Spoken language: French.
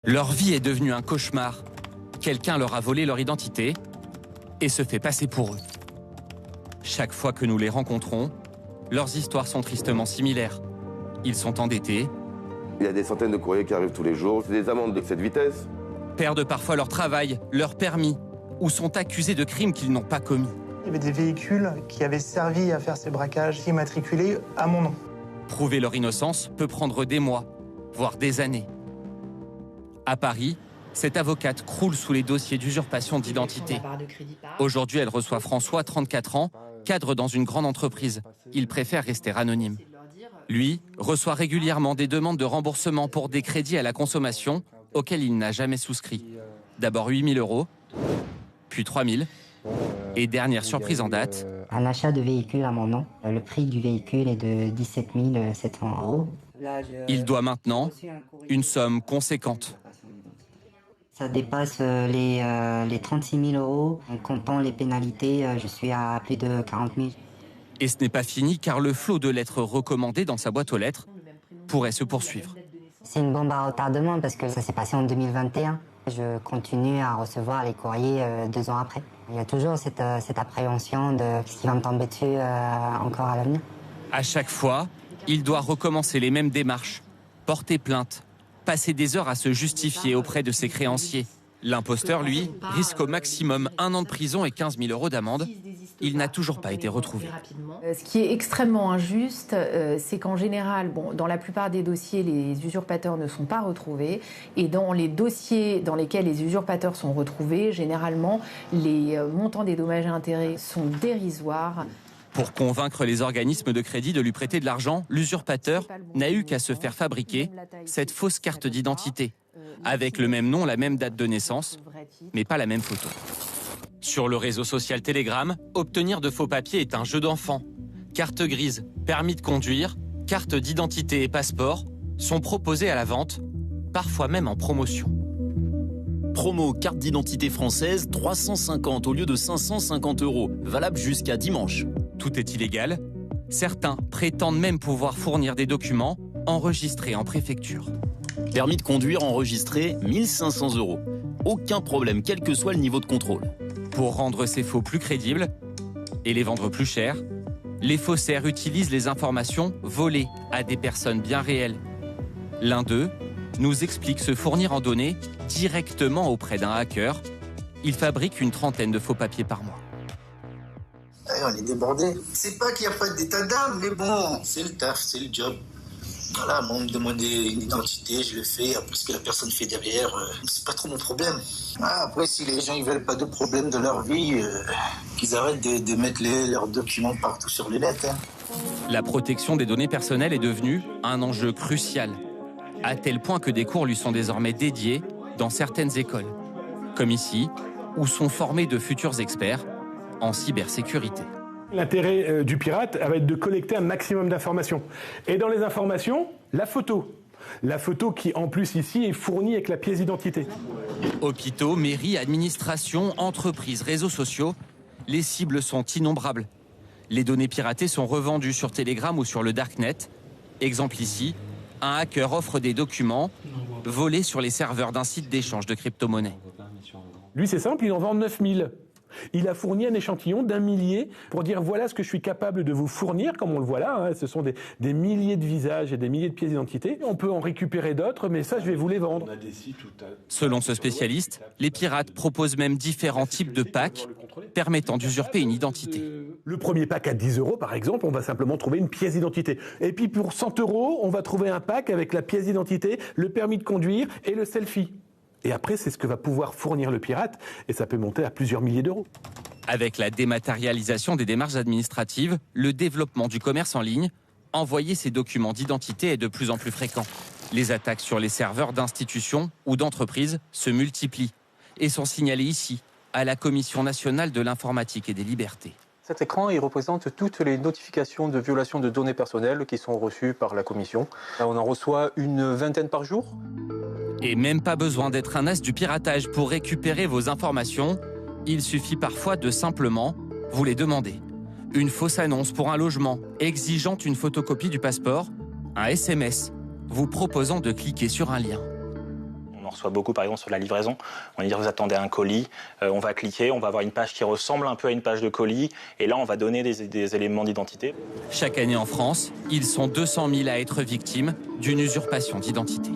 Leur vie est devenue un cauchemar. Quelqu'un leur a volé leur identité et se fait passer pour eux. Chaque fois que nous les rencontrons, leurs histoires sont tristement similaires. Ils sont endettés. Il y a des centaines de courriers qui arrivent tous les jours, des amendes de cette vitesse. Perdent parfois leur travail, leur permis, ou sont accusés de crimes qu'ils n'ont pas commis. Il y avait des véhicules qui avaient servi à faire ces braquages immatriculés à mon nom. Prouver leur innocence peut prendre des mois, voire des années. À Paris, cette avocate croule sous les dossiers d'usurpation d'identité. Aujourd'hui, elle reçoit François, 34 ans, cadre dans une grande entreprise. Il préfère rester anonyme. Lui reçoit régulièrement des demandes de remboursement pour des crédits à la consommation auxquels il n'a jamais souscrit. D'abord 8 000 €, puis 3 000. Et dernière surprise en date. Un achat de véhicule à mon nom. Le prix du véhicule est de 17 700 €. Il doit maintenant une somme conséquente. Ça dépasse les 36 000 €. En comptant les pénalités, je suis à plus de 40 000. Et ce n'est pas fini car le flot de lettres recommandées dans sa boîte aux lettres pourrait se poursuivre. C'est une bombe à retardement parce que ça s'est passé en 2021. Je continue à recevoir les courriers 2 ans après. Il y a toujours cette appréhension de ce qui va me tomber dessus encore à l'avenir. À chaque fois, il doit recommencer les mêmes démarches, porter plainte, passer des heures à se justifier auprès de ses créanciers. L'imposteur, lui, risque au maximum 1 an de prison et 15 000 € d'amende. Il n'a toujours pas été retrouvé. Ce qui est extrêmement injuste, c'est qu'en général, dans la plupart des dossiers, les usurpateurs ne sont pas retrouvés. Et dans les dossiers dans lesquels les usurpateurs sont retrouvés, généralement, les montants des dommages et intérêts sont dérisoires. Pour convaincre les organismes de crédit de lui prêter de l'argent, l'usurpateur n'a eu qu'à se faire fabriquer cette fausse carte d'identité, avec le même nom, la même date de naissance, mais pas la même photo. Sur le réseau social Telegram, obtenir de faux papiers est un jeu d'enfant. Carte grise, permis de conduire, carte d'identité et passeport sont proposés à la vente, parfois même en promotion. Promo carte d'identité française, 350 au lieu de 550 €, valable jusqu'à dimanche. Tout est illégal. Certains prétendent même pouvoir fournir des documents enregistrés en préfecture. Permis de conduire enregistré, 1 500 €. Aucun problème, quel que soit le niveau de contrôle. Pour rendre ces faux plus crédibles et les vendre plus cher, les faussaires utilisent les informations volées à des personnes bien réelles. L'un d'eux nous explique se fournir en données directement auprès d'un hacker. Il fabrique une trentaine de faux papiers par mois. On est débordés. C'est pas qu'il n'y a pas d'état d'âme, mais bon, c'est le taf, c'est le job. Voilà, moi, on me demandait une identité, je le fais. Après, ce que la personne fait derrière, c'est pas trop mon problème. Après, si les gens ils veulent pas de problème de leur vie, qu'ils arrêtent de mettre leurs documents partout sur les lettres. La protection des données personnelles est devenue un enjeu crucial, à tel point que des cours lui sont désormais dédiés dans certaines écoles, comme ici, où sont formés de futurs experts en cybersécurité. L'intérêt du pirate va être de collecter un maximum d'informations. Et dans les informations, la photo. La photo qui, en plus, ici, est fournie avec la pièce d'identité. Hôpitaux, mairies, administrations, entreprises, réseaux sociaux, les cibles sont innombrables. Les données piratées sont revendues sur Telegram ou sur le Darknet. Exemple ici, un hacker offre des documents volés sur les serveurs d'un site d'échange de crypto-monnaies. Lui, c'est simple, il en vend 9 000. Il a fourni un échantillon d'1 millier pour dire voilà ce que je suis capable de vous fournir, comme on le voit là. Ce sont des milliers de visages et des milliers de pièces d'identité. On peut en récupérer d'autres, mais ça, je vais vous les vendre. Selon ce spécialiste, les pirates proposent même différents types de packs permettant d'usurper une identité. Le premier pack à 10 €, par exemple, on va simplement trouver une pièce d'identité. Et puis pour 100 €, on va trouver un pack avec la pièce d'identité, le permis de conduire et le selfie. Et après, c'est ce que va pouvoir fournir le pirate, et ça peut monter à plusieurs milliers d'euros. Avec la dématérialisation des démarches administratives, le développement du commerce en ligne, envoyer ces documents d'identité est de plus en plus fréquent. Les attaques sur les serveurs d'institutions ou d'entreprises se multiplient et sont signalées ici, à la Commission nationale de l'informatique et des libertés. Cet écran, il représente toutes les notifications de violation de données personnelles qui sont reçues par la Commission. On en reçoit une vingtaine par jour. Et même pas besoin d'être un as du piratage pour récupérer vos informations. Il suffit parfois de simplement vous les demander. Une fausse annonce pour un logement exigeant une photocopie du passeport, un SMS vous proposant de cliquer sur un lien. On reçoit beaucoup par exemple sur la livraison. On va dire vous attendez un colis, on va cliquer, on va avoir une page qui ressemble un peu à une page de colis et là on va donner des éléments d'identité. Chaque année en France, ils sont 200 000 à être victimes d'une usurpation d'identité.